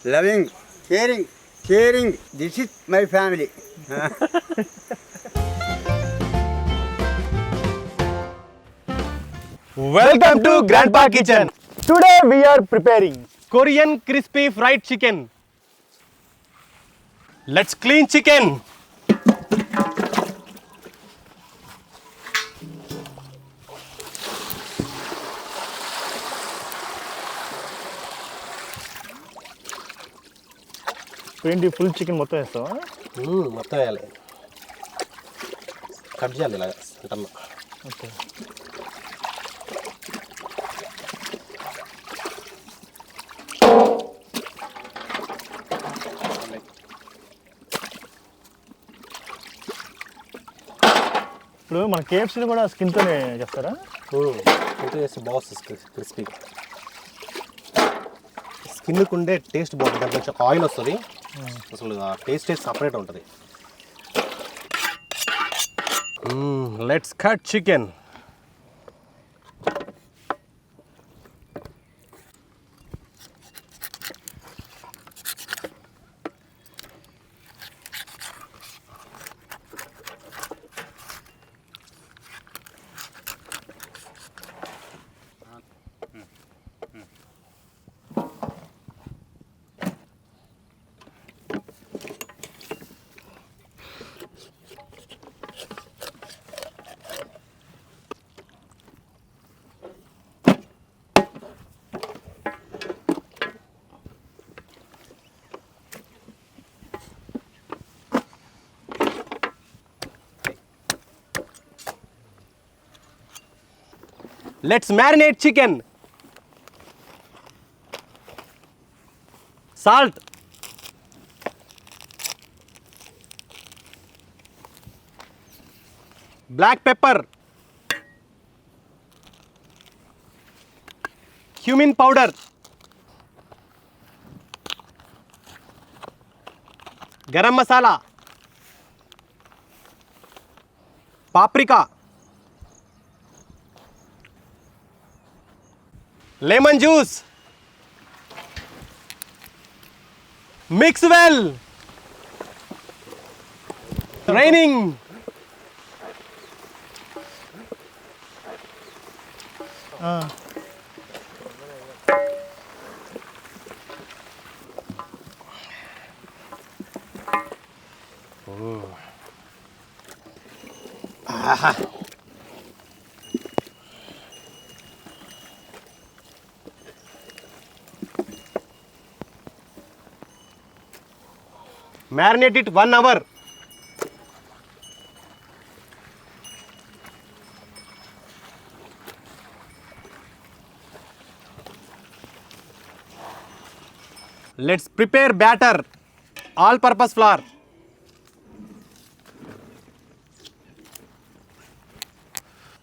loving, caring. This is my family. Welcome to Grandpa Kitchen. Today we are preparing Korean crispy fried chicken. Let's clean chicken. ఏంటి full chicken మొత్తం వేస్తావా? మొత్తం వేయాలి, cut చేయాలి ఇలాగా సెంటర్లో. ఓకే. ఇప్పుడు మన కేఎఫ్సీని కూడా స్కిన్తోనే చేస్తారా? స్కిన్తో చేస్తే బాగుంది క్రిస్పీ. స్కిన్కి ఉండే టేస్ట్ బాగుంటుంది, దాంట్లో కొంచెం ఆయిల్ వస్తుంది, అసలు ఆ టేస్ట్ సపరేట్ ఉంటుంది. Let's cut chicken. Let's marinate chicken. Salt, black pepper, cumin powder, garam masala, paprika, lemon juice. Mix well. Raining. Marinate it 1 hour. Let's prepare batter. All purpose flour,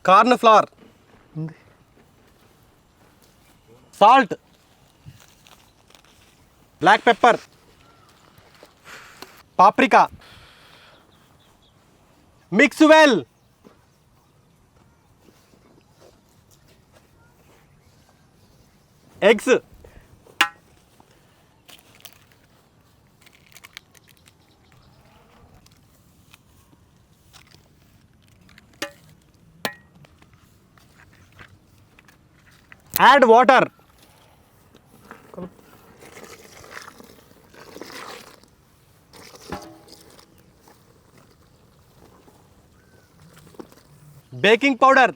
corn flour, salt, black pepper, paprika. Mix well. Eggs, add water. Baking powder,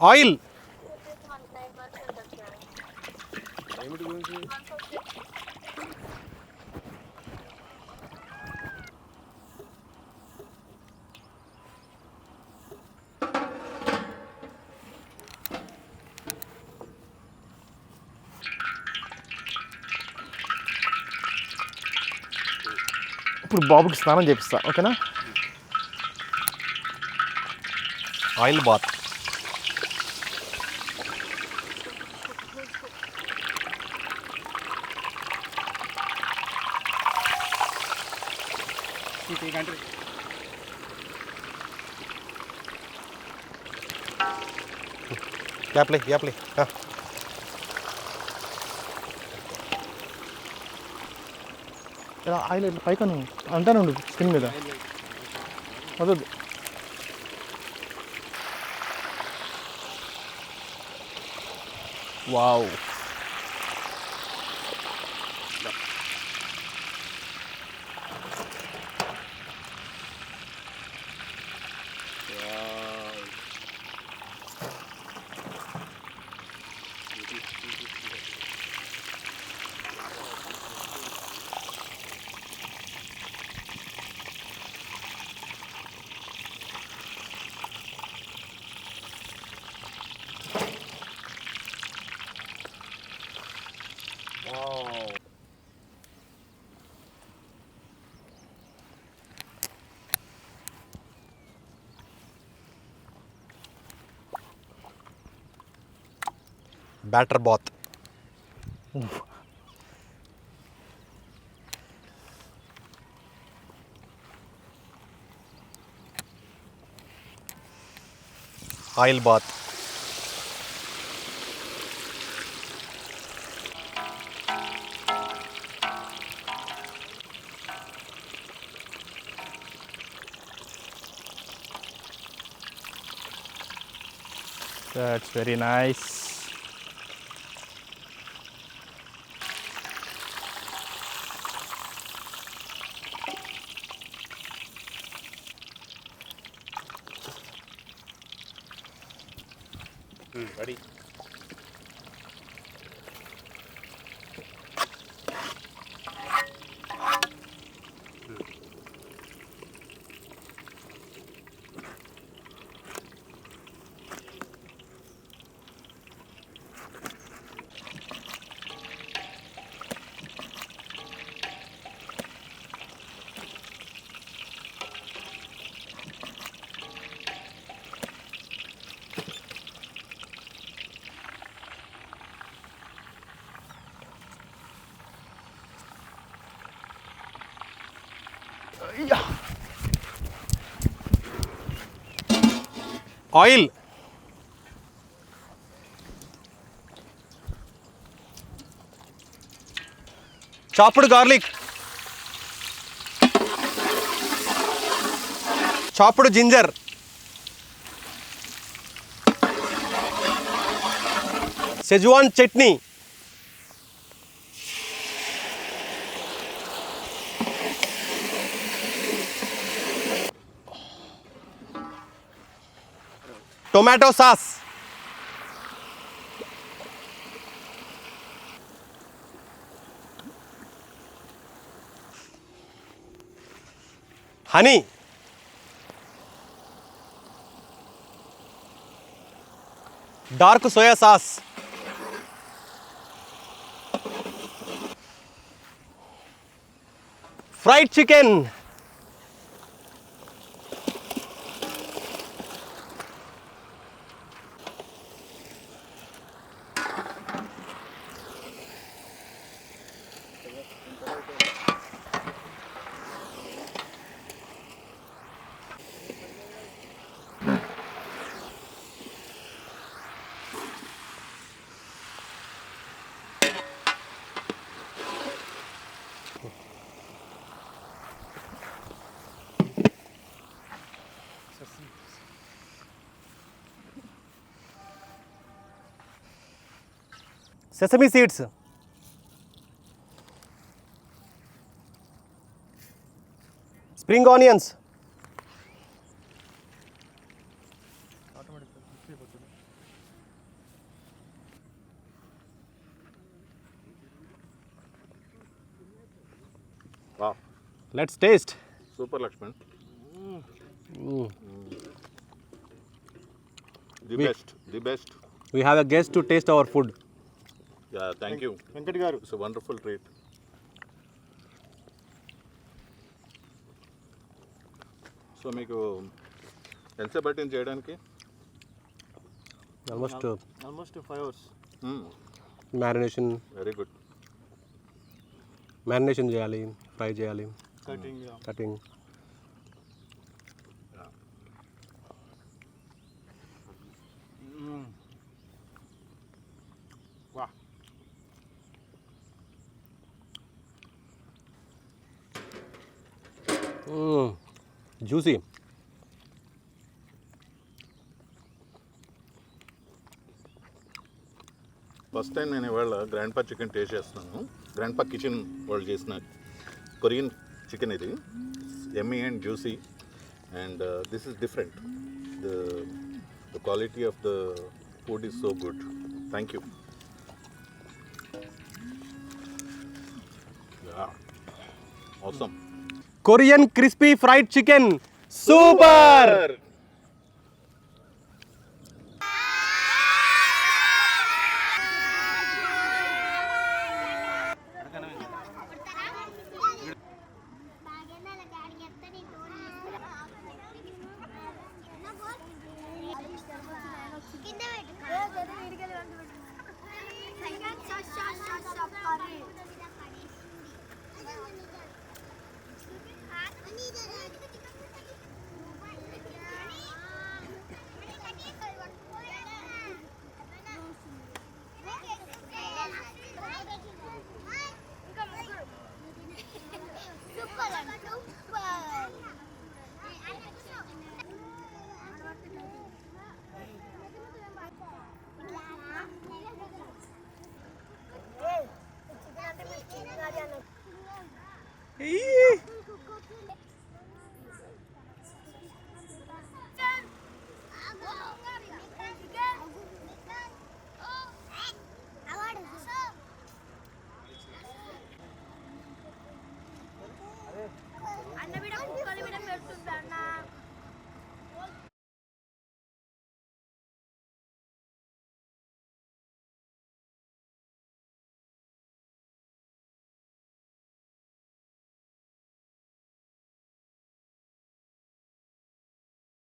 oil, ఇప్పుడు బాబుకి స్నానం చేపిస్తా, ఓకేనా? Oil bath. యాప్లే ఇలా oil ఇట్లా పైకను అంతానే ఉండు skin మీద వద్దు. Wow. Batter bath. Oil bath. That's very nice. Ready. Oil. Chopped garlic. Chopped ginger. Schezwan chutney. Tomato sauce. Honey. Dark soya sauce. Fried chicken. Sesame seeds. Spring onions. Wow. Let's taste. Super, Lakshman. The best. We have a guest to taste our food. Yeah, thank you. Venkat గారు. It's a wonderful treat. So మీకు ఎంతసేపు పట్టింది చేయడానికి? Almost almost 5 hours. marination. Very good. Marination చేయాలి, fry చేయాలి, cutting. Cutting. Juicy. First time నేను ఇవాళ grand పా చికెన్ టేస్ట్ చేస్తున్నాను. గ్రాండ్ పా కిచెన్ వాళ్ళు చేసిన కొరియన్ చికెన్ ఇది. Emmy and juicy and this is different. The quality of the food is so good. Thank you. Awesome. Korean crispy fried chicken super.